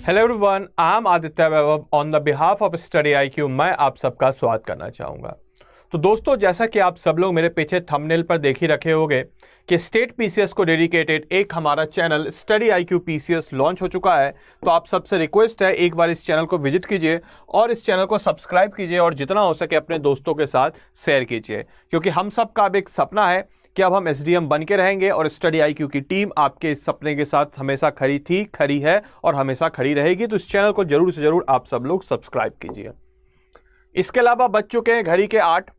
Hello everyone, I am Aditya Vaibhav on the behalf of study IQ. मैं आप सबका स्वागत करना चाहूँगा। तो दोस्तों, जैसा कि आप सब लोग मेरे पीछे थंबनेल पर देख ही रखे होंगे कि स्टेट पीसीएस को डेडिकेटेड एक हमारा channel study IQ PCS launch हो चुका है। तो आप सबसे रिक्वेस्ट है, एक बार इस चैनल को विजिट कीजिए और इस चैनल को सब्सक्राइब कीजिए और जितना हो सके अपने दोस्तों के साथ शेयर कीजिए, क्योंकि हम सब का अब एक सपना है कि अब हम एसडीएम बन के रहेंगे और स्टडी आईक्यू की टीम आपके इस सपने के साथ हमेशा खड़ी थी, खड़ी है और हमेशा खड़ी रहेगी। तो इस चैनल को जरूर से जरूर आप सब लोग सब्सक्राइब कीजिए। इसके अलावा बज चुके हैं घड़ी के 8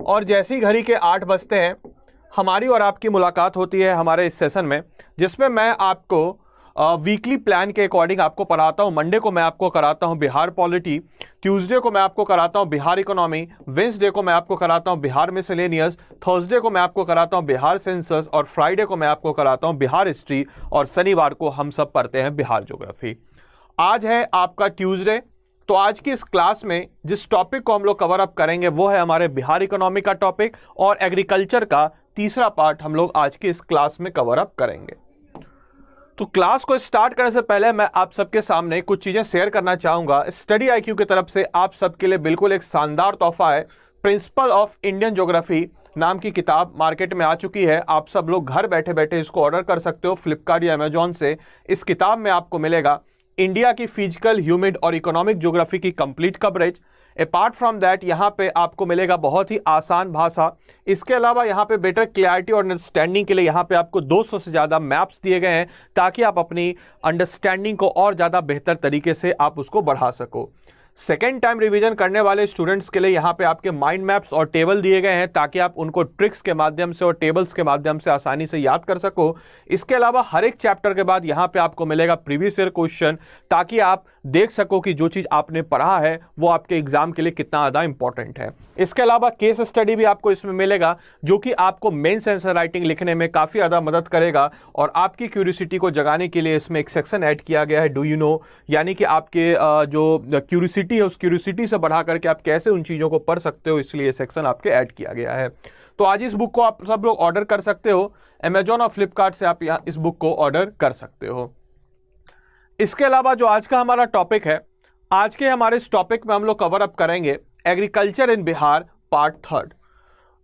और जैसे ही घड़ी के 8 बजते हैं हमारी और आपकी मुलाकात होती है हमारे इस सेशन में, जिसमें मैं आपको वीकली प्लान के अकॉर्डिंग आपको पढ़ाता हूँ। मंडे को मैं आपको कराता हूँ बिहार पॉलिटी, ट्यूसडे को मैं आपको कराता हूँ बिहार इकोनॉमी, वेंसडे को मैं आपको कराता हूँ बिहार मिसलेनियस, थर्सडे को मैं आपको कराता हूँ बिहार सेंसस और फ्राइडे को मैं आपको कराता हूँ बिहार हिस्ट्री और शनिवार को हम सब पढ़ते हैं बिहार ज्योग्राफी। आज है आपका ट्यूसडे, तो आज की इस क्लास में जिस टॉपिक को हम लोग कवर अप करेंगे वो है हमारे बिहार इकोनॉमी का टॉपिक और एग्रीकल्चर का तीसरा पार्ट हम लोग आज की इस क्लास में कवर अप करेंगे। तो क्लास को स्टार्ट करने से पहले मैं आप सबके सामने कुछ चीज़ें शेयर करना चाहूँगा। स्टडी आईक्यू की तरफ से आप सबके लिए बिल्कुल एक शानदार तोहफा है। प्रिंसिपल ऑफ इंडियन ज्योग्राफी नाम की किताब मार्केट में आ चुकी है। आप सब लोग घर बैठे बैठे इसको ऑर्डर कर सकते हो फ्लिपकार्ट या अमेजॉन से। इस किताब में आपको मिलेगा इंडिया की फिजिकल, ह्यूमन और इकोनॉमिक ज्योग्राफी की complete coverage. Apart from that यहाँ पे आपको मिलेगा बहुत ही आसान भाषा। इसके अलावा यहाँ पे बेटर क्लैरिटी और अंडरस्टैंडिंग के लिए यहाँ पे आपको 200 से ज़्यादा मैप्स दिए गए हैं, ताकि आप अपनी अंडरस्टैंडिंग को और ज़्यादा बेहतर तरीके से आप उसको बढ़ा सको। सेकेंड टाइम रिवीजन करने वाले स्टूडेंट्स के लिए यहाँ पे आपके माइंड मैप्स और टेबल दिए गए हैं, ताकि आप उनको ट्रिक्स के माध्यम से और टेबल्स के माध्यम से आसानी से याद कर सको। इसके अलावा हर एक चैप्टर के बाद यहाँ पे आपको मिलेगा प्रीवियस ईयर क्वेश्चन, ताकि आप देख सको कि जो चीज़ आपने पढ़ा है वो आपके एग्जाम के लिए कितना ज़्यादा इंपॉर्टेंट है। इसके अलावा केस स्टडी भी आपको इसमें मिलेगा, जो कि आपको मेंस आंसर राइटिंग लिखने में काफ़ी ज़्यादा मदद करेगा और आपकी क्यूरियोसिटी को जगाने के लिए इसमें एक सेक्शन ऐड किया गया है, डू यू नो, यानी कि आपके जो क्यूरियोसिटी है उस क्यूरियोसिटी से बढ़ा करके आप कैसे उन चीज़ों को पढ़ सकते हो, इसलिए सेक्शन आपके ऐड किया गया है। तो आज इस बुक को आप सब लोग ऑर्डर कर सकते हो, अमेजॉन और फ्लिपकार्ट से आप यहाँ इस बुक को ऑर्डर कर सकते हो। इसके अलावा जो आज का हमारा टॉपिक है, आज के हमारे इस टॉपिक में हम लोग कवर अप करेंगे एग्रीकल्चर इन बिहार पार्ट 3।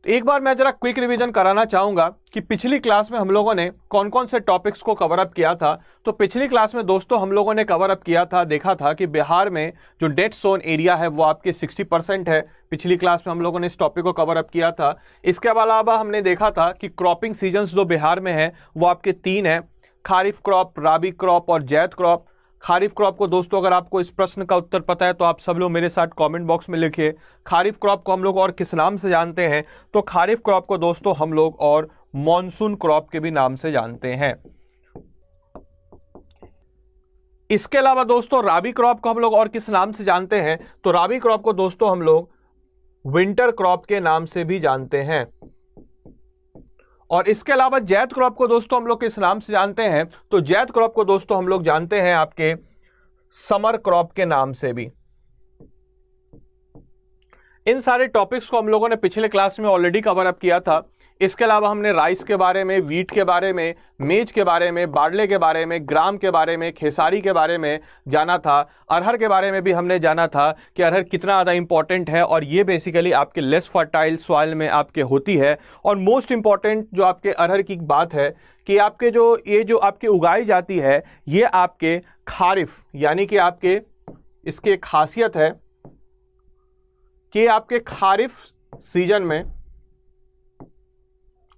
एक बार मैं जरा क्विक रिवीजन कराना चाहूँगा कि पिछली क्लास में हम लोगों ने कौन कौन से टॉपिक्स को कवर अप किया था। तो पिछली क्लास में दोस्तों हम लोगों ने कवर अप किया था, देखा था कि बिहार में जो डेड जोन एरिया है वो आपके 60% है। पिछली क्लास में हम लोगों ने इस टॉपिक को कवर अप किया था। इसके अलावा हमने देखा था कि क्रॉपिंग सीजन्स जो बिहार में है वो आपके 3 हैं, खारिफ क्रॉप, राबी क्रॉप और जैद क्रॉप। खारिफ क्रॉप को दोस्तों अगर आपको इस प्रश्न का उत्तर पता है तो आप सब लोग मेरे साथ कमेंट बॉक्स में लिखिए। खारिफ क्रॉप को हम लोग और किस नाम से जानते हैं? तो खारिफ क्रॉप को दोस्तों हम लोग और मॉनसून क्रॉप के भी नाम से जानते हैं। इसके अलावा दोस्तों राबी क्रॉप को हम लोग और किस नाम से जानते हैं? तो राबी क्रॉप को दोस्तों हम लोग विंटर क्रॉप के नाम से भी जानते हैं। और इसके अलावा जैद क्रॉप को दोस्तों हम लोग किस नाम से जानते हैं? तो जैद क्रॉप को दोस्तों हम लोग जानते हैं आपके समर क्रॉप के नाम से भी। इन सारे टॉपिक्स को हम लोगों ने पिछले क्लास में ऑलरेडी कवर अप किया था। इसके अलावा हमने राइस के बारे में, वीट के बारे में, मेज के बारे में, बार्ले के बारे में, ग्राम के बारे में, खेसारी के बारे में जाना था। अरहर के बारे में भी हमने जाना था कि अरहर कितना ज़्यादा इंपॉर्टेंट है और ये बेसिकली आपके लेस फर्टाइल सॉइल में आपके होती है। और मोस्ट इंपॉर्टेंट जो आपके अरहर की बात है कि आपके जो आपके उगाई जाती है ये आपके खारिफ, यानी कि आपके इसकी एक खासियत है कि आपके खारिफ सीजन में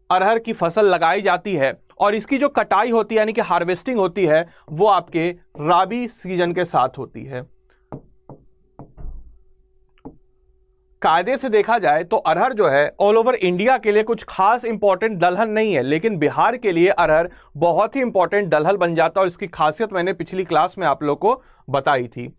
अरहर की फसल लगाई जाती है और इसकी जो कटाई होती है यानी कि हार्वेस्टिंग होती है वो आपके राबी सीजन के साथ होती है। कायदे से देखा जाए तो अरहर जो है ऑल ओवर इंडिया के लिए कुछ खास इंपॉर्टेंट दलहन नहीं है, लेकिन बिहार के लिए अरहर बहुत ही इंपॉर्टेंट दलहन बन जाता है और इसकी खासियत मैंने पिछली क्लास में आप लोग को बताई थी।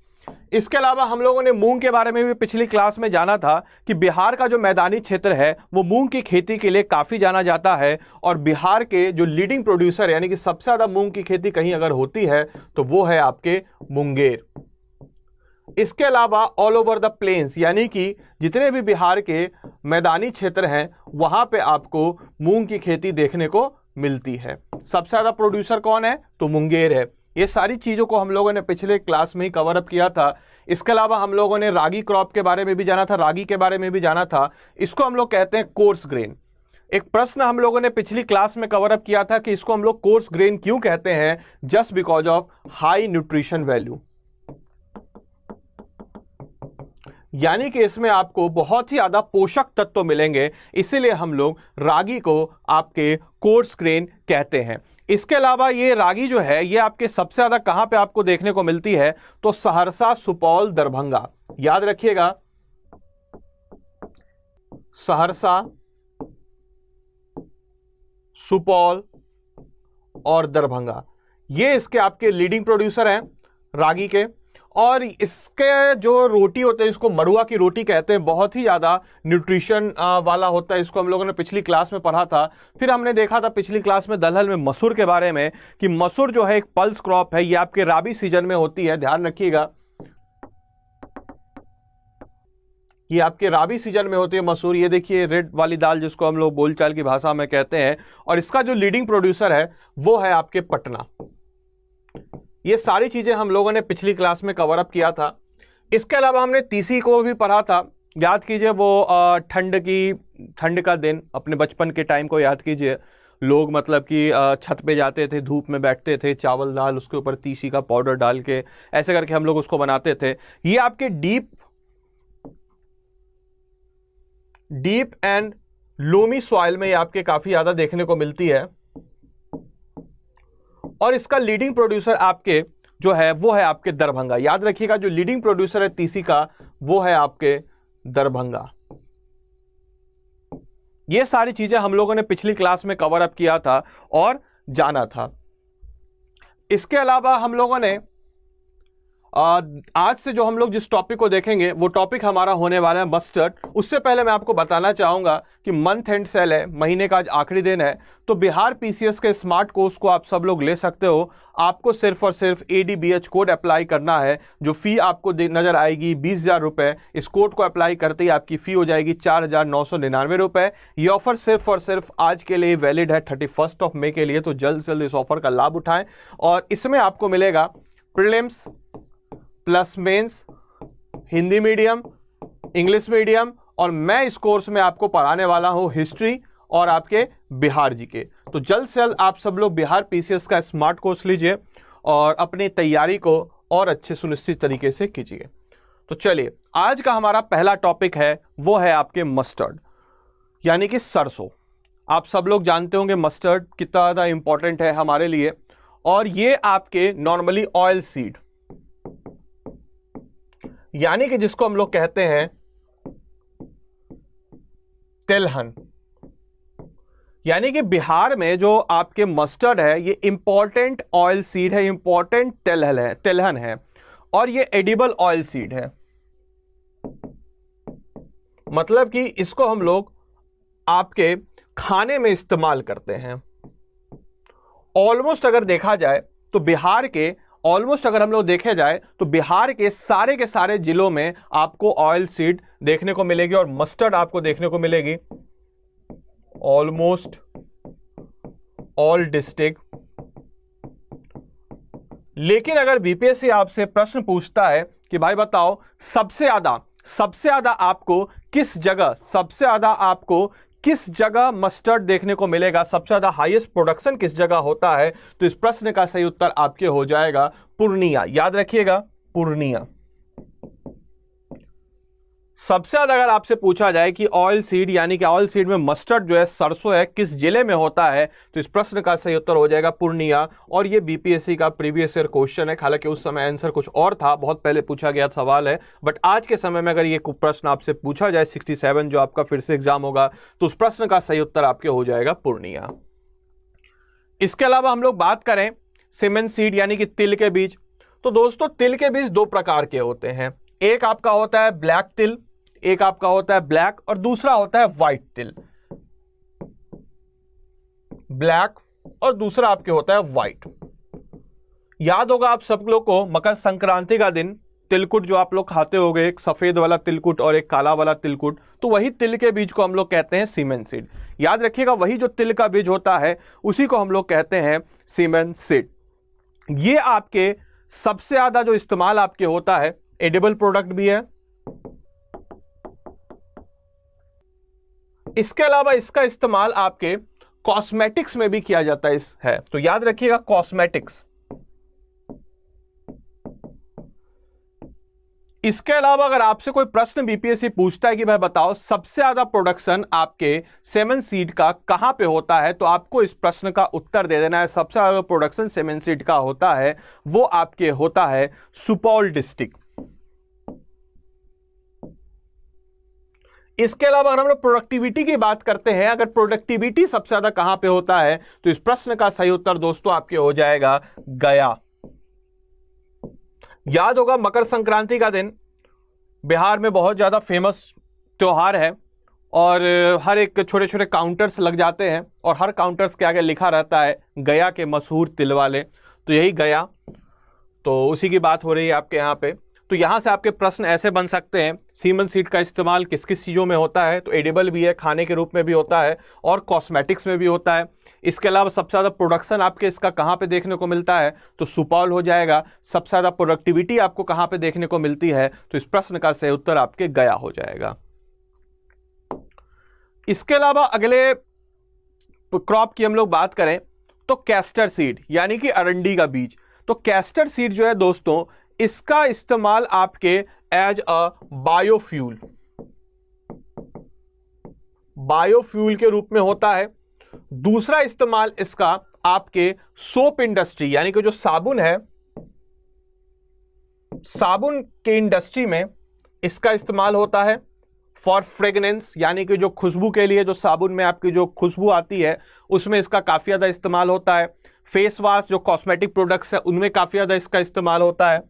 इसके अलावा हम लोगों ने मूंग के बारे में भी पिछली क्लास में जाना था कि बिहार का जो मैदानी क्षेत्र है वो मूंग की खेती के लिए काफ़ी जाना जाता है और बिहार के जो लीडिंग प्रोड्यूसर यानी कि सबसे ज़्यादा मूंग की खेती कहीं अगर होती है तो वो है आपके मुंगेर। इसके अलावा ऑल ओवर द प्लेन्स यानी कि जितने भी बिहार के मैदानी क्षेत्र हैं वहाँ पे आपको मूंग की खेती देखने को मिलती है। सबसे ज़्यादा प्रोड्यूसर कौन है? तो मुंगेर है। ये सारी चीज़ों को हम लोगों ने पिछले क्लास में ही कवर अप किया था। इसके अलावा हम लोगों ने रागी क्रॉप के बारे में भी जाना था, रागी के बारे में भी जाना था। इसको हम लोग कहते हैं कोर्स ग्रेन। एक प्रश्न हम लोगों ने पिछली क्लास में कवर अप किया था कि इसको हम लोग कोर्स ग्रेन क्यों कहते हैं, just because of high nutrition value, यानी कि इसमें आपको बहुत ही ज्यादा पोषक तत्व मिलेंगे, इसीलिए हम लोग रागी को आपके कोर्स ग्रेन कहते हैं। इसके अलावा ये रागी जो है ये आपके सबसे ज्यादा कहां पे आपको देखने को मिलती है, तो सहरसा, सुपौल, दरभंगा। याद रखिएगा, सहरसा, सुपौल और दरभंगा, ये इसके आपके लीडिंग प्रोड्यूसर हैं रागी के। और इसके जो रोटी होते हैं, इसको मरुआ की रोटी कहते हैं, बहुत ही ज़्यादा न्यूट्रिशन वाला होता है। इसको हम लोगों ने पिछली क्लास में पढ़ा था। फिर हमने देखा था पिछली क्लास में दलहन में मसूर के बारे में कि मसूर जो है एक पल्स क्रॉप है, ये आपके राबी सीजन में होती है, ध्यान रखिएगा, ये आपके राबी सीजन में होती है मसूर। ये देखिए रेड वाली दाल जिसको हम लोग बोलचाल की भाषा में कहते हैं, और इसका जो लीडिंग प्रोड्यूसर है वो है आपके पटना। ये सारी चीजें हम लोगों ने पिछली क्लास में कवर अप किया था। इसके अलावा हमने तीसी को भी पढ़ा था, याद कीजिए, वो ठंड का दिन, अपने बचपन के टाइम को याद कीजिए। लोग मतलब कि छत पे जाते थे, धूप में बैठते थे, चावल दाल, उसके ऊपर तीसी का पाउडर डाल के ऐसे करके हम लोग उसको बनाते थे। ये आपके डीप एंड लोमी सॉइल में ये आपके काफी ज्यादा देखने को मिलती है। और इसका लीडिंग प्रोड्यूसर आपके जो है वो है आपके दरभंगा। याद रखिएगा, जो लीडिंग प्रोड्यूसर है तीसी का वो है आपके दरभंगा। ये सारी चीजें हम लोगों ने पिछली क्लास में कवर अप किया था और जाना था। इसके अलावा हम लोगों ने आज से जो हम लोग जिस टॉपिक को देखेंगे वो टॉपिक हमारा होने वाला है मस्टर्ड। उससे पहले मैं आपको बताना चाहूंगा कि मंथ एंड सेल है, महीने का आज आखिरी दिन है, तो बिहार पीसीएस के स्मार्ट कोर्स को आप सब लोग ले सकते हो। आपको सिर्फ और सिर्फ ADBH कोड अप्लाई करना है। जो फी आपको नजर आएगी 20,000 रुपये, इस कोड को अप्लाई करते ही आपकी फी हो जाएगी 4,999 रुपये। ये ऑफर सिर्फ और सिर्फ आज के लिए वैलिड है, 31 मई के लिए, तो जल्द से जल्द इस ऑफर का लाभ उठाएं। और इसमें आपको मिलेगा prelims plus mains, Hindi medium, English medium, और मैं इस कोर्स में आपको पढ़ाने वाला हूं हिस्ट्री और आपके बिहार जी के। तो जल्द से जल्द आप सब लोग बिहार पीसीएस का स्मार्ट कोर्स लीजिए और अपनी तैयारी को और अच्छे सुनिश्चित तरीके से कीजिए। तो चलिए, आज का हमारा पहला टॉपिक है वो है आपके मस्टर्ड, यानी कि सरसों। आप सब लोग जानते होंगे मस्टर्ड कितना ज़्यादा इंपॉर्टेंट है हमारे लिए। और ये आपके नॉर्मली ऑयल सीड, यानी कि जिसको हम लोग कहते हैं तिलहन, यानी कि बिहार में जो आपके मस्टर्ड है ये इंपॉर्टेंट ऑयल सीड है, इंपॉर्टेंट तिलहन है, और ये एडिबल ऑयल सीड है। मतलब कि इसको हम लोग आपके खाने में इस्तेमाल करते हैं। ऑलमोस्ट अगर देखा जाए तो बिहार के अगर हम लोग देखे जाए तो बिहार के सारे जिलों में आपको ऑयल सीड देखने को मिलेगी और मस्टर्ड आपको देखने को मिलेगी। Almost all district. लेकिन अगर बीपीएससी आपसे प्रश्न पूछता है कि भाई बताओ सबसे ज्यादा आपको किस जगह मस्टर्ड देखने को मिलेगा, सबसे ज्यादा हाईएस्ट प्रोडक्शन किस जगह होता है, तो इस प्रश्न का सही उत्तर आपके हो जाएगा पूर्णिया। याद रखिएगा, पूर्णिया। सबसे ज्यादा अगर आपसे पूछा जाए कि ऑयल सीड, यानी कि ऑयल सीड में मस्टर्ड जो है सरसों है, किस जिले में होता है, तो इस प्रश्न का सही उत्तर हो जाएगा पूर्णिया। और ये बीपीएससी का प्रीवियस ईयर क्वेश्चन है। हालांकि उस समय आंसर कुछ और था, बहुत पहले पूछा गया सवाल है, बट आज के समय में अगर ये प्रश्न आपसे पूछा जाए 67 जो आपका फिर से एग्जाम होगा, तो उस प्रश्न का सही उत्तर आपके हो जाएगा पूर्णिया। इसके अलावा हम लोग बात करें सीमेन सीड, यानी कि तिल के बीज, तो दोस्तों तिल के बीज दो प्रकार के होते हैं। एक आपका होता है ब्लैक तिल, एक आपका होता है ब्लैक, और दूसरा होता है व्हाइट तिल। ब्लैक और दूसरा आपके होता है व्हाइट। याद होगा आप सब लोग को मकर संक्रांति का दिन तिलकुट जो आप लोग खाते होंगे, एक सफेद वाला तिलकुट और एक काला वाला तिलकुट, तो वही तिल के बीज को हम लोग कहते हैं सीमेन सीड। याद रखिएगा, वही जो तिल का बीज होता है उसी को हम लोग कहते हैं सीमेन सीड। ये आपके सबसे ज्यादा जो इस्तेमाल आपके होता है, एडिबल प्रोडक्ट भी है। इसके अलावा इसका इस्तेमाल आपके कॉस्मेटिक्स में भी किया जाता है। तो याद रखिएगा कॉस्मेटिक्स। इसके अलावा अगर आपसे कोई प्रश्न बीपीएससी पूछता है कि भाई बताओ सबसे ज्यादा प्रोडक्शन आपके सेमन सीड का कहां पे होता है, तो आपको इस प्रश्न का उत्तर दे देना है। सबसे ज्यादा प्रोडक्शन सेमन सीड का होता है वो आपके होता है सुपौल डिस्ट्रिक्ट। इसके अलावा अगर हम लोग प्रोडक्टिविटी की बात करते हैं, अगर प्रोडक्टिविटी सबसे ज्यादा कहां पे होता है, तो इस प्रश्न का सही उत्तर दोस्तों आपके हो जाएगा गया। याद होगा मकर संक्रांति का दिन बिहार में बहुत ज़्यादा फेमस त्योहार है और हर एक छोटे छोटे काउंटर्स लग जाते हैं और हर काउंटर्स के आगे लिखा रहता है गया के मशहूर तिल वाले। तो यही गया, तो उसी की बात हो रही है आपके यहाँ पे। तो यहाँ से आपके प्रश्न ऐसे बन सकते हैं, सीमन सीड का इस्तेमाल किस किस चीज़ों में होता है, तो एडिबल भी है, खाने के रूप में भी होता है और कॉस्मेटिक्स में भी होता है। इसके अलावा सबसे ज़्यादा प्रोडक्शन आपके इसका कहाँ पे देखने को मिलता है, तो सुपौल हो जाएगा। सबसे ज़्यादा प्रोडक्टिविटी आपको कहाँ पे देखने को मिलती है, तो इस प्रश्न का सही उत्तर आपके गया हो जाएगा। इसके अलावा अगले क्रॉप की हम लोग बात करें तो कैस्टर सीड यानी कि अरंडी का बीज। तो कैस्टर सीड जो है दोस्तों, इसका इस्तेमाल आपके एज अ बायोफ्यूल के रूप में होता है। दूसरा इस्तेमाल इसका आपके सोप इंडस्ट्री यानी कि जो साबुन है, साबुन के इंडस्ट्री में इसका इस्तेमाल होता है। फॉर फ्रेगनेंस यानी कि जो खुशबू के लिए, जो साबुन में आपकी जो खुशबू आती है उसमें इसका काफ़ी ज़्यादा इस्तेमाल होता है। फेस वॉश जो कॉस्मेटिक प्रोडक्ट्स है उनमें काफ़ी ज़्यादा इसका इस्तेमाल होता है।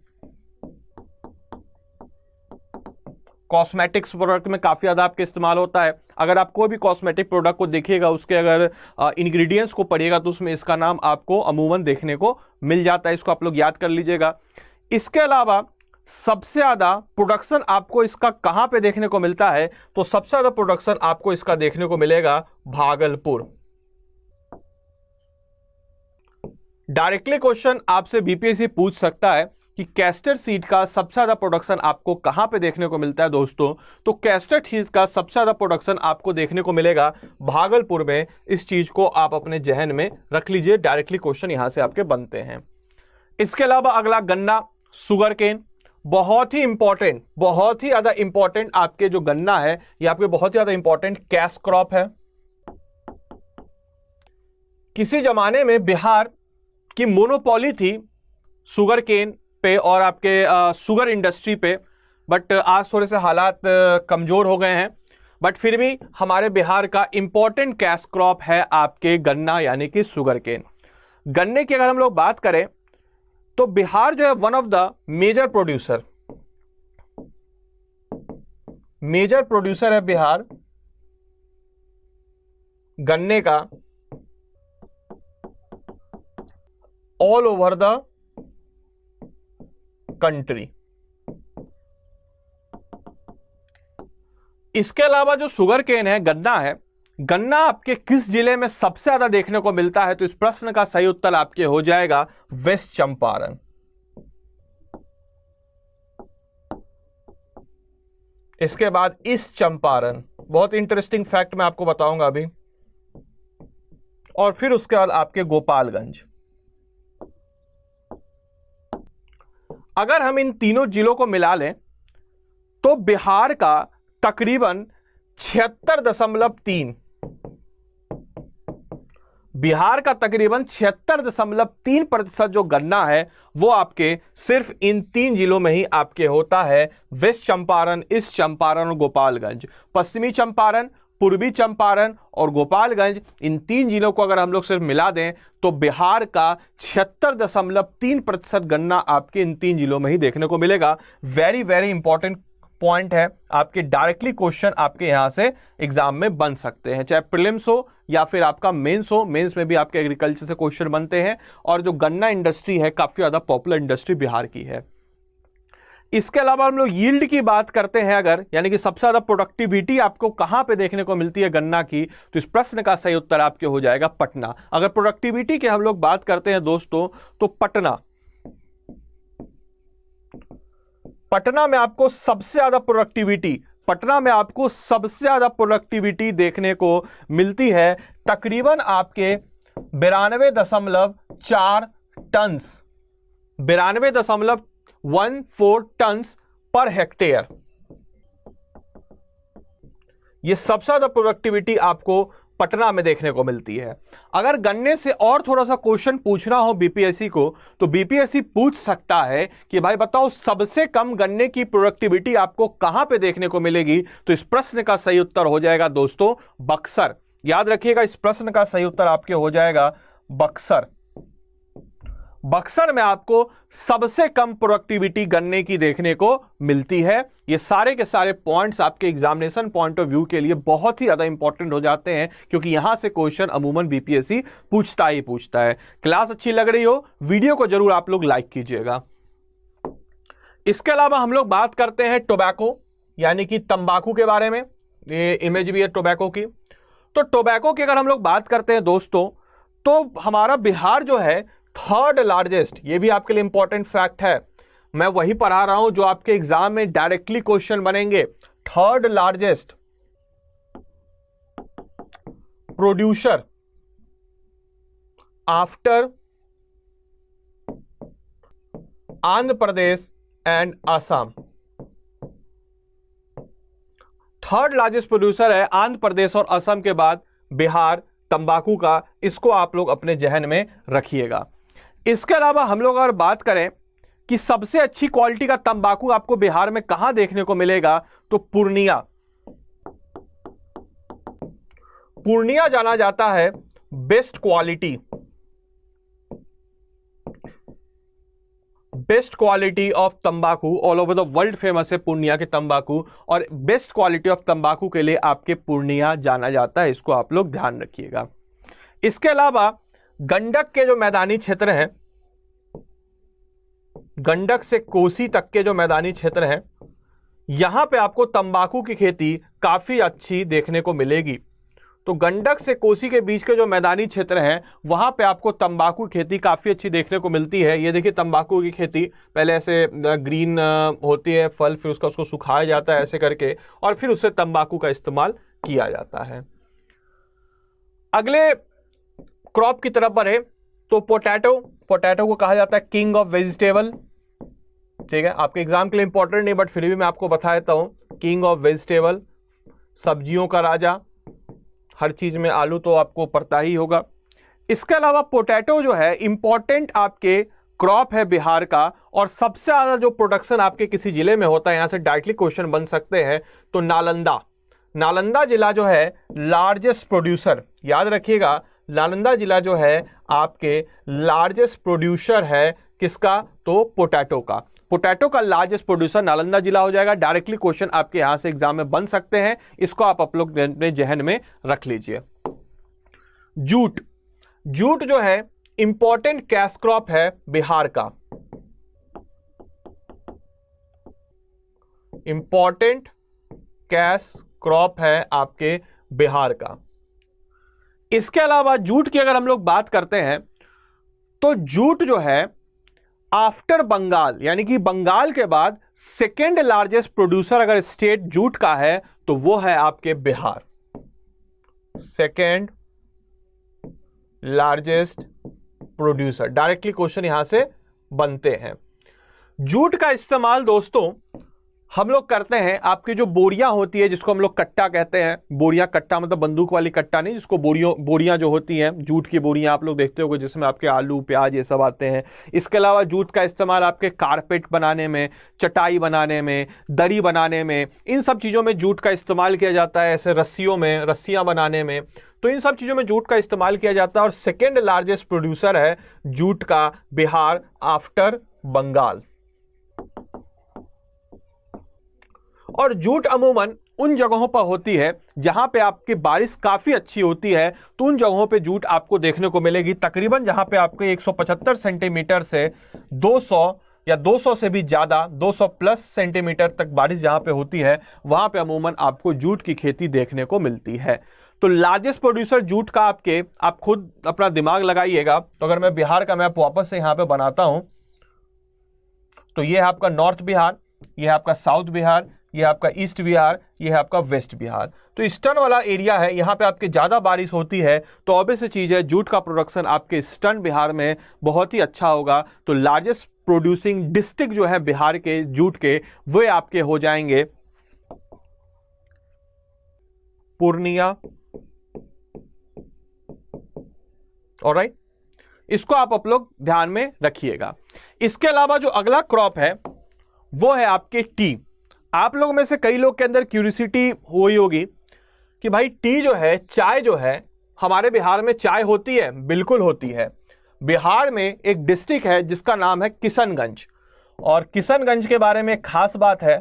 कॉस्मेटिक्स प्रोडक्ट में काफ़ी ज़्यादा आपके इस्तेमाल होता है। अगर आप कोई भी कॉस्मेटिक प्रोडक्ट को देखिएगा, उसके अगर इंग्रेडिएंट्स को पढ़िएगा तो उसमें इसका नाम आपको अमूमन देखने को मिल जाता है। इसको आप लोग याद कर लीजिएगा। इसके अलावा सबसे ज़्यादा प्रोडक्शन आपको इसका कहाँ पे देखने को मिलता है, तो सबसे ज़्यादा प्रोडक्शन आपको इसका देखने को मिलेगा भागलपुर। डायरेक्टली क्वेश्चन आपसे बीपीएससी पूछ सकता है कि कैस्टर सीड का सबसे ज़्यादा प्रोडक्शन आपको कहाँ पे देखने को मिलता है दोस्तों, तो कैस्टर सीड का सबसे ज़्यादा प्रोडक्शन आपको देखने को मिलेगा भागलपुर में। इस चीज़ को आप अपने जहन में रख लीजिए, डायरेक्टली क्वेश्चन यहाँ से आपके बनते हैं। इसके अलावा अगला गन्ना, शुगर केन, बहुत ही इंपॉर्टेंट, बहुत ही ज़्यादा इंपॉर्टेंट आपके जो गन्ना है ये आपके बहुत ज़्यादा इंपॉर्टेंट कैश क्रॉप है। किसी जमाने में बिहार की मोनोपोली थी शुगर केन पे और आपके शुगर इंडस्ट्री पे, बट आज थोड़े से हालात कमज़ोर हो गए हैं। बट फिर भी हमारे बिहार का इंपॉर्टेंट कैश क्रॉप है आपके गन्ना यानी कि शुगर केन। गन्ने की अगर हम लोग बात करें तो बिहार जो है one of the major producer है बिहार गन्ने का ऑल ओवर द कंट्री। इसके अलावा जो शुगर केन है, गन्ना है, गन्ना आपके किस जिले में सबसे ज्यादा देखने को मिलता है, तो इस प्रश्न का सही उत्तर आपके हो जाएगा वेस्ट चंपारण। इसके बाद ईस्ट चंपारण, बहुत इंटरेस्टिंग फैक्ट मैं आपको बताऊंगा अभी। और फिर उसके बाद आपके गोपालगंज। अगर हम इन तीनों जिलों को मिला लें तो बिहार का तकरीबन 76.3% जो गन्ना है वो आपके सिर्फ इन तीन जिलों में ही आपके होता है। वेस्ट चंपारण, ईस्ट चंपारण और गोपालगंज। पश्चिमी चंपारण, पूर्वी चंपारण और गोपालगंज, इन तीन जिलों को अगर हम लोग सिर्फ मिला दें तो बिहार का 76.3% गन्ना आपके इन तीन जिलों में ही देखने को मिलेगा। वेरी वेरी इंपॉर्टेंट पॉइंट है, आपके डायरेक्टली क्वेश्चन आपके यहां से एग्जाम में बन सकते हैं, चाहे प्रीलिम्स हो या फिर आपका मेंस हो। मेंस में भी आपके एग्रीकल्चर से क्वेश्चन बनते हैं और जो गन्ना इंडस्ट्री है काफी ज्यादा पॉपुलर इंडस्ट्री बिहार की है। इसके अलावा हम लोग यील्ड की बात करते हैं अगर, यानी कि सबसे ज्यादा प्रोडक्टिविटी आपको कहां पे देखने को मिलती है गन्ना की, तो इस प्रश्न का सही उत्तर आपके हो जाएगा पटना। अगर प्रोडक्टिविटी की हम लोग बात करते हैं दोस्तों तो पटना में आपको सबसे ज्यादा प्रोडक्टिविटी देखने को मिलती है, तकरीबन आपके 92.4 टन, 92.14 टन पर हेक्टेयर। यह सबसे ज्यादा प्रोडक्टिविटी आपको पटना में देखने को मिलती है। अगर गन्ने से और थोड़ा सा क्वेश्चन पूछना हो बीपीएससी को, तो बीपीएससी पूछ सकता है कि भाई बताओ सबसे कम गन्ने की प्रोडक्टिविटी आपको कहां पे देखने को मिलेगी, तो इस प्रश्न का सही उत्तर हो जाएगा दोस्तों बक्सर। याद रखिएगा, इस प्रश्न का सही उत्तर आपके हो जाएगा बक्सर। बक्सर में आपको सबसे कम प्रोडक्टिविटी गन्ने की देखने को मिलती है। ये सारे के सारे पॉइंट्स आपके एग्जामिनेशन पॉइंट ऑफ व्यू के लिए बहुत ही ज्यादा इंपॉर्टेंट हो जाते हैं, क्योंकि यहां से क्वेश्चन अमूमन बीपीएससी पूछता है। क्लास अच्छी लग रही हो, वीडियो को जरूर आप लोग लाइक कीजिएगा। इसके अलावा हम लोग बात करते हैं टोबैको यानी कि तंबाकू के बारे में। ये इमेज भी है टोबैको की। तो टोबैको की अगर हम लोग बात करते हैं दोस्तों, तो हमारा बिहार जो है थर्ड लार्जेस्ट, ये भी आपके लिए इंपॉर्टेंट फैक्ट है, मैं वही पढ़ा रहा हूं जो आपके एग्जाम में डायरेक्टली क्वेश्चन बनेंगे। Third largest producer after Andhra Pradesh and Assam. Third largest producer है आंध्र प्रदेश और असम के बाद बिहार तंबाकू का, इसको आप लोग अपने जहन में रखिएगा। इसके अलावा हम लोग अगर बात करें कि सबसे अच्छी क्वालिटी का तंबाकू आपको बिहार में कहां देखने को मिलेगा, तो पूर्णिया जाना जाता है बेस्ट क्वालिटी ऑफ तंबाकू, all over the world famous है पूर्णिया के तंबाकू, और बेस्ट क्वालिटी ऑफ तंबाकू के लिए आपके पूर्णिया जाना जाता है, इसको आप लोग ध्यान रखिएगा। इसके अलावा गंडक के जो मैदानी क्षेत्र हैं, गंडक से कोसी तक के जो मैदानी क्षेत्र हैं, यहां पे आपको तंबाकू की खेती काफी अच्छी देखने को मिलेगी। तो गंडक से कोसी के बीच के जो मैदानी क्षेत्र हैं, वहां पे आपको तंबाकू खेती काफी अच्छी देखने को मिलती है। ये देखिए तंबाकू की खेती पहले ऐसे ग्रीन होती है फल, फिर उसको सुखाया जाता है ऐसे करके, और फिर उससे तंबाकू का इस्तेमाल किया जाता है। अगले क्रॉप की तरफ बढ़े तो पोटैटो को कहा जाता है किंग ऑफ वेजिटेबल। ठीक है, आपके एग्जाम के लिए इंपॉर्टेंट नहीं, बट फिर भी मैं आपको बता देता हूं, किंग ऑफ वेजिटेबल, सब्जियों का राजा। हर चीज में आलू तो आपको पड़ता ही होगा। इसके अलावा पोटैटो जो है इंपॉर्टेंट आपके क्रॉप है बिहार का, और सबसे ज्यादा जो प्रोडक्शन आपके किसी जिले में होता है, यहां से डायरेक्टली क्वेश्चन बन सकते हैं, तो नालंदा जिला जो है लार्जेस्ट प्रोड्यूसर, याद रखिएगा नालंदा जिला जो है आपके लार्जेस्ट प्रोड्यूसर है किसका, तो पोटैटो का लार्जेस्ट प्रोड्यूसर नालंदा जिला हो जाएगा। डायरेक्टली क्वेश्चन आपके यहां से एग्जाम में बन सकते हैं, इसको आप लोग अपने जहन में रख लीजिए। जूट जो है इंपॉर्टेंट कैश क्रॉप है बिहार का, इंपॉर्टेंट कैश क्रॉप है आपके बिहार का। इसके अलावा जूट की अगर हम लोग बात करते हैं, तो जूट जो है आफ्टर बंगाल, यानी कि बंगाल के बाद सेकेंड लार्जेस्ट प्रोड्यूसर अगर स्टेट जूट का है, तो वो है आपके Bihar, second largest producer. Directly question यहां से बनते हैं। जूट का इस्तेमाल दोस्तों हम लोग करते हैं, आपकी जो बोरियां होती है जिसको हम लोग कट्टा कहते हैं, बोरियां, कट्टा मतलब बंदूक वाली कट्टा नहीं, जिसको बोरियां जो होती हैं, जूट की बोरियां आप लोग देखते होंगे जिसमें आपके आलू प्याज ये सब आते हैं। इसके अलावा जूट का इस्तेमाल आपके कारपेट बनाने में, चटाई बनाने में, दरी बनाने में, इन सब चीज़ों में जूट का इस्तेमाल किया जाता है। ऐसे रस्सियों में, रस्सियाँ बनाने में, तो इन सब चीज़ों में जूट का इस्तेमाल किया जाता है। और सेकेंड लार्जेस्ट प्रोड्यूसर है जूट का बिहार आफ्टर बंगाल। और जूट अमूमन उन जगहों पर होती है जहां पे आपकी बारिश काफी अच्छी होती है, तो उन जगहों पे जूट आपको देखने को मिलेगी। तकरीबन जहां पे आपके 175 सेंटीमीटर से 200 या 200 से भी ज़्यादा 200 प्लस सेंटीमीटर तक बारिश जहाँ पे होती है वहाँ पे अमूमन आपको जूट की खेती देखने को मिलती है। तो लार्जेस्ट प्रोड्यूसर जूट का आप खुद अपना दिमाग लगाइएगा। तो अगर मैं बिहार का मैप वापस से यहाँ पे बनाता हूँ तो ये है आपका नॉर्थ बिहार, ये है आपका साउथ बिहार, ये है आपका ईस्ट बिहार, ये है आपका वेस्ट बिहार। तो ईस्टर्न वाला एरिया है, यहाँ पे आपके ज़्यादा बारिश होती है तो ऑब्वियस चीज़ है जूट का प्रोडक्शन आपके ईस्टर्न बिहार में बहुत ही अच्छा होगा। तो लार्जेस्ट प्रोड्यूसिंग डिस्ट्रिक्ट जो है बिहार के जूट के वो आपके हो जाएंगे पूर्णिया। ऑलराइट, इसको आप लोग ध्यान में रखिएगा। इसके अलावा जो अगला क्रॉप है वो है आपके टी। आप लोगों में से कई लोग के अंदर क्यूरियोसिटी हुई होगी कि भाई टी जो है, चाय जो है, हमारे बिहार में चाय होती है? बिल्कुल होती है। बिहार में एक डिस्ट्रिक्ट है जिसका नाम है किशनगंज, और किशनगंज के बारे में खास बात है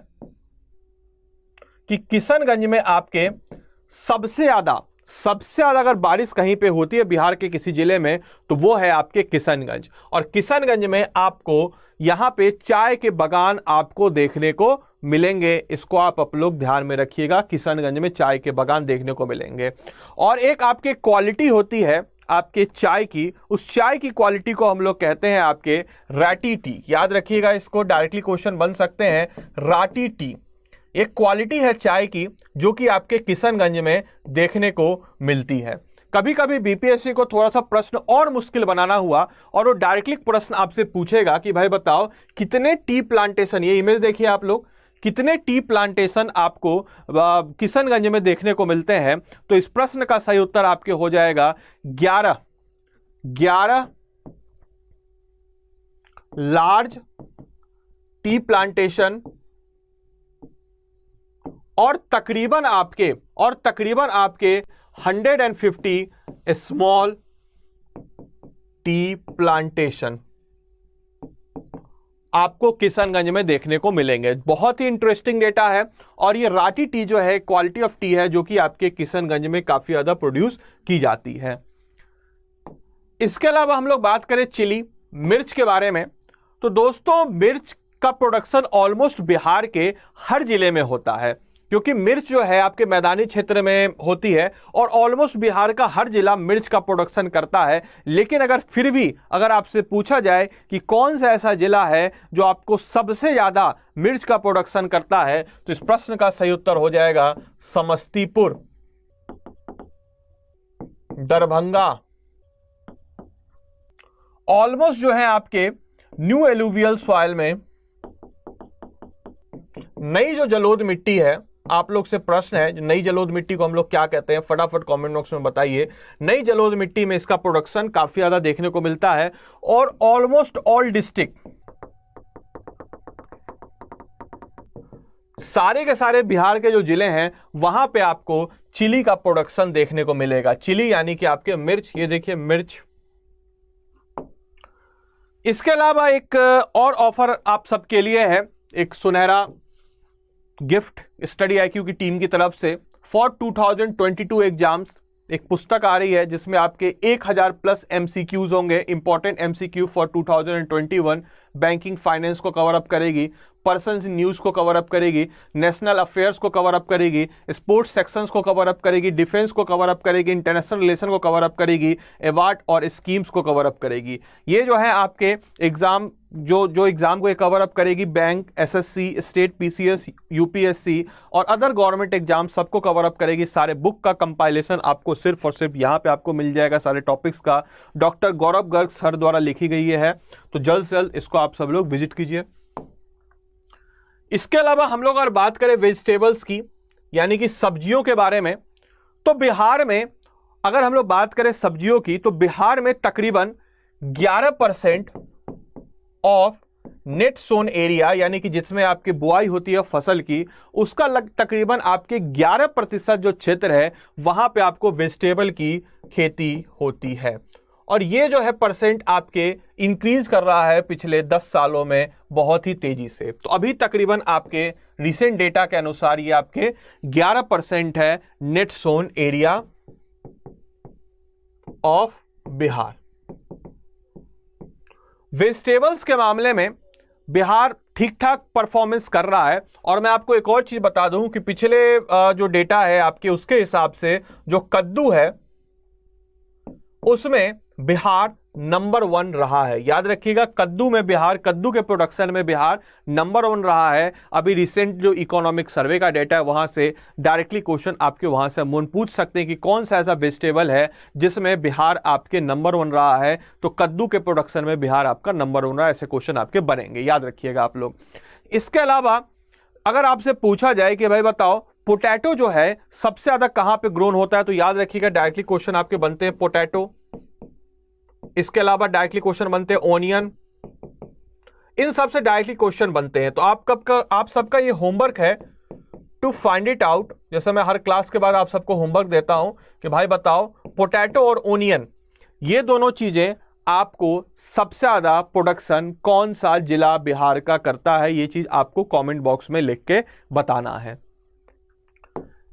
कि किशनगंज में आपके सबसे ज्यादा अगर बारिश कहीं पे होती है बिहार के किसी जिले में तो वो है आपके किशनगंज। और किशनगंज में आपको यहां पे चाय के बागान आपको देखने को मिलेंगे। इसको आप लोग ध्यान में रखिएगा, किशनगंज में चाय के बागान देखने को मिलेंगे। और एक आपके क्वालिटी होती है आपके चाय की, उस चाय की क्वालिटी को हम लोग कहते हैं आपके राटी टी। याद रखिएगा, इसको डायरेक्टली क्वेश्चन बन सकते हैं। राटी टी एक क्वालिटी है चाय की जो कि आपके किशनगंज में देखने को मिलती है। कभी कभी बीपीएससी को थोड़ा सा प्रश्न और मुश्किल बनाना हुआ और वो डायरेक्टली प्रश्न आपसे पूछेगा कि भाई बताओ कितने टी प्लांटेशन, ये इमेज देखिए आप लोग, कितने टी प्लांटेशन आपको किशनगंज में देखने को मिलते हैं। तो इस प्रश्न का सही उत्तर आपके हो जाएगा 11 लार्ज टी प्लांटेशन और तकरीबन आपके 150 स्मॉल टी प्लांटेशन आपको किशनगंज में देखने को मिलेंगे। बहुत ही इंटरेस्टिंग डेटा है। और ये राटी टी जो है क्वालिटी ऑफ टी है जो कि आपके किशनगंज में काफी ज्यादा प्रोड्यूस की जाती है। इसके अलावा हम लोग बात करें चिली, मिर्च के बारे में, तो दोस्तों मिर्च का प्रोडक्शन ऑलमोस्ट बिहार के हर जिले में होता है, क्योंकि मिर्च जो है आपके मैदानी क्षेत्र में होती है और ऑलमोस्ट बिहार का हर जिला मिर्च का प्रोडक्शन करता है। लेकिन अगर आपसे पूछा जाए कि कौन सा ऐसा जिला है जो आपको सबसे ज्यादा मिर्च का प्रोडक्शन करता है, तो इस प्रश्न का सही उत्तर हो जाएगा समस्तीपुर, दरभंगा। ऑलमोस्ट जो है आपके न्यू एलुवियल सॉइल में नई जो जलोढ़ मिट्टी है, आप लोग से प्रश्न है नई जलोढ़ मिट्टी को हम लोग क्या कहते हैं, फटाफट कमेंट बॉक्स में बताइए। नई जलोढ़ मिट्टी में इसका प्रोडक्शन काफी ज्यादा देखने को मिलता है और ऑलमोस्ट ऑल डिस्ट्रिक्ट, सारे के सारे बिहार के जो जिले हैं वहां पे आपको चिली का प्रोडक्शन देखने को मिलेगा। चिली यानी कि आपके मिर्च, ये देखिए मिर्च। इसके अलावा एक और ऑफर आप सबके लिए है, एक सुनहरा गिफ्ट स्टडी आईक्यू की टीम की तरफ से फॉर 2022 एग्जाम्स। एक पुस्तक आ रही है जिसमें आपके 1000 प्लस एमसीक्यूज होंगे, important MCQ for 2021। Banking finance को कवर अप करेगी, पर्सन्स न्यूज़ को कवर अप करेगी, नेशनल अफेयर्स को कवर अप करेगी, स्पोर्ट्स सेक्शंस को कवर अप करेगी, डिफेंस को कवर अप करेगी, इंटरनेशनल रिलेशन को कवर अप करेगी, अवार्ड और स्कीम्स को कवर अप करेगी। ये जो है आपके एग्जाम जो एग्जाम को कवर अप करेगी, bank, SSC, state PCS, UPSC और अदर गवर्नमेंट एग्जाम सबको कवर अप करेगी। सारे बुक का कंपाइलेशन आपको सिर्फ और सिर्फ यहाँ पे आपको मिल जाएगा, सारे टॉपिक्स का डॉक्टर गौरव गर्ग सर द्वारा लिखी गई है। तो जल्द से जल्द इसको आप सब लोग विजिट कीजिए। इसके अलावा हम लोग अगर बात करें वेजिटेबल्स की, यानी कि सब्जियों के बारे में, तो बिहार में अगर हम लोग बात करें सब्जियों की, तो बिहार में तकरीबन 11% ऑफ नेट सोन एरिया, यानी कि जिसमें आपकी बुआई होती है फसल की, उसका तकरीबन आपके 11% जो क्षेत्र है वहां पे आपको वेजिटेबल की खेती होती है। और ये जो है परसेंट आपके इंक्रीज कर रहा है पिछले 10 सालों में बहुत ही तेजी से। तो अभी तकरीबन आपके रिसेंट डेटा के अनुसार ये आपके 11% है net sown area of Bihar. Vegetables के मामले में बिहार ठीक ठाक परफॉर्मेंस कर रहा है। और मैं आपको एक और चीज बता दूं कि पिछले जो डेटा है आपके, उसके हिसाब से जो कद्दू है उसमें बिहार नंबर 1 रहा है। याद रखिएगा, कद्दू में बिहार, कद्दू के प्रोडक्शन में बिहार नंबर 1 रहा है। अभी रिसेंट जो इकोनॉमिक सर्वे का डेटा है वहां से डायरेक्टली क्वेश्चन आपके वहां से हम पूछ सकते हैं कि कौन सा ऐसा वेजिटेबल है जिसमें बिहार आपके नंबर 1 रहा है। तो कद्दू के प्रोडक्शन में बिहार आपका नंबर 1 रहा है। ऐसे क्वेश्चन आपके बनेंगे, याद रखिएगा आप लोग। इसके अलावा अगर आपसे पूछा जाए कि भाई बताओ पोटैटो जो है सबसे ज्यादा कहां पे ग्रोन होता है, तो याद रखिएगा डायरेक्टली क्वेश्चन आपके बनते हैं पोटैटो। इसके अलावा डायरेक्टली क्वेश्चन बनते हैं ओनियन। इन सब से डायरेक्टली क्वेश्चन बनते हैं। तो आप सबका ये होमवर्क है टू फाइंड इट आउट। जैसे मैं हर क्लास के बाद आप सबको होमवर्क देता हूं कि भाई बताओ पोटैटो और ओनियन, ये दोनों चीजें आपको सबसे ज्यादा प्रोडक्शन कौन सा जिला बिहार का करता है, ये चीज आपको कमेंट बॉक्स में लिख के बताना है।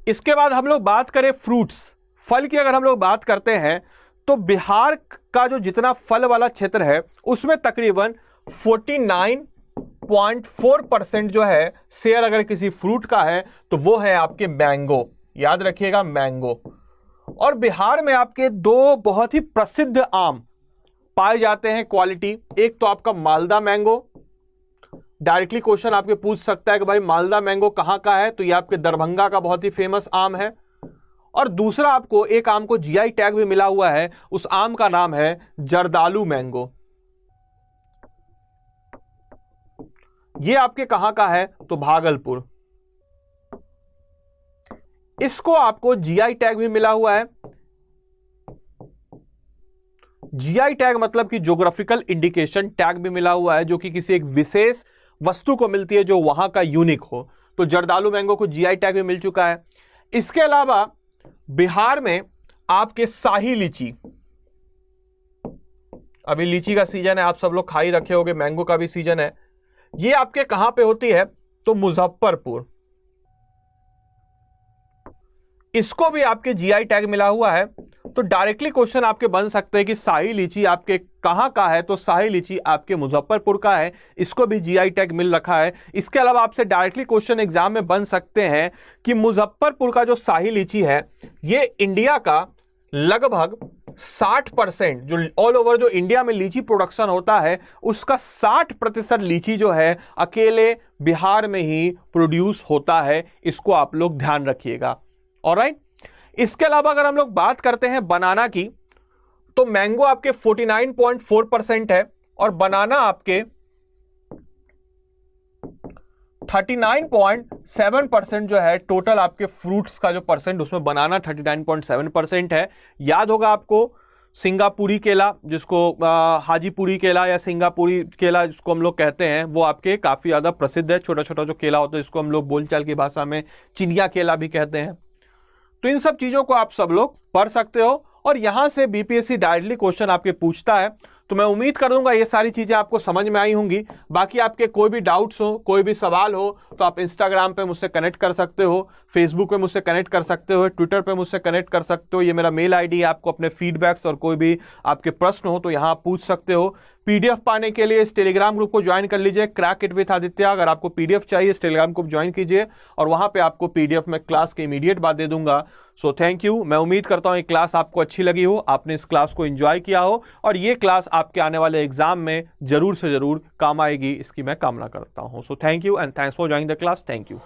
इसके बाद हम लोग बात करें फ्रूट्स, फल की अगर हम लोग बात करते हैं तो बिहार का जो जितना फल वाला क्षेत्र है उसमें तकरीबन 49.4% जो है शेयर अगर किसी फ्रूट का है तो वो है आपके मैंगो। याद रखिएगा मैंगो। और बिहार में आपके 2 बहुत ही प्रसिद्ध आम पाए जाते हैं क्वालिटी। एक तो आपका मालदा मैंगो, डायरेक्टली क्वेश्चन आपके पूछ सकता है कि भाई मालदा मैंगो कहां का है, तो ये आपके दरभंगा का बहुत ही फेमस आम है। और दूसरा आपको एक आम को जीआई टैग भी मिला हुआ है, उस आम का नाम है जर्दालू मैंगो। ये आपके कहां का है, तो भागलपुर। इसको आपको जीआई टैग भी मिला हुआ है। जीआई टैग मतलब कि ज्योग्राफिकल इंडिकेशन टैग भी मिला हुआ है, जो कि किसी एक विशेष वस्तु को मिलती है जो वहां का यूनिक हो। तो जर्दालू मैंगो को जीआई टैग भी मिल चुका है। इसके अलावा बिहार में आपके शाही लीची, अभी लीची का सीजन है, आप सब लोग खा ही रखे होंगे, मैंगो का भी सीजन है। ये आपके कहां पे होती है, तो मुजफ्फरपुर। इसको भी आपके जीआई टैग मिला हुआ है। तो डायरेक्टली क्वेश्चन आपके बन सकते हैं कि शाही लीची आपके कहां का है, तो शाही लीची आपके मुजफ्फरपुर का है। इसको भी जीआई टैग मिल रखा है। इसके अलावा आपसे डायरेक्टली क्वेश्चन एग्जाम में बन सकते हैं कि मुजफ्फरपुर का जो शाही लीची है ये इंडिया का लगभग 60%, जो ऑल ओवर जो इंडिया में लीची प्रोडक्शन होता है उसका 60% लीची जो है अकेले बिहार में ही प्रोड्यूस होता है। इसको आप लोग ध्यान रखिएगा। ऑलराइट। इसके अलावा अगर हम लोग बात करते हैं बनाना की, तो मैंगो आपके 49.4% है और बनाना आपके 39.7% जो है टोटल आपके फ्रूट्स का जो परसेंट, उसमें बनाना 39.7% है। याद होगा आपको सिंगापुरी केला, जिसको हाजीपुरी केला या सिंगापुरी केला जिसको हम लोग कहते हैं, वो आपके काफी ज्यादा प्रसिद्ध है। छोटा छोटा जो केला होता है इसको हम लोग बोलचाल की भाषा में चिनिया केला भी कहते हैं। तो इन सब चीजों को आप सब लोग पढ़ सकते हो और यहां से बीपीएससी डायरेक्टली क्वेश्चन आपके पूछता है। तो मैं उम्मीद करूंगा ये सारी चीजें आपको समझ में आई होंगी। बाकी आपके कोई भी डाउट्स हो, कोई भी सवाल हो, तो आप इंस्टाग्राम पे मुझसे कनेक्ट कर सकते हो, फेसबुक पे मुझसे कनेक्ट कर सकते हो, ट्विटर पे मुझसे कनेक्ट कर सकते हो। ये मेरा मेल आईडी है। आपको अपने फीडबैक्स और कोई भी आपके प्रश्न हो तो यहाँ पूछ सकते हो। पीडीएफ पाने के लिए इस टेलीग्राम ग्रुप को ज्वाइन कर लीजिए, क्रैक इट विथ आदित्य। अगर आपको पीडीएफ चाहिए इस टेलीग्राम ग्रुप ज्वाइन कीजिए और वहां पे आपको पीडीएफ में क्लास के इमीडिएट बाद दे दूंगा। So thank you. मैं उम्मीद करता हूं ये क्लास आपको अच्छी लगी हो, आपने इस क्लास को एंजॉय किया हो और ये क्लास आपके आने वाले एग्जाम में जरूर से जरूर काम आएगी, इसकी मैं कामना करता हूं। So thank you and thanks for joining the class. Thank you.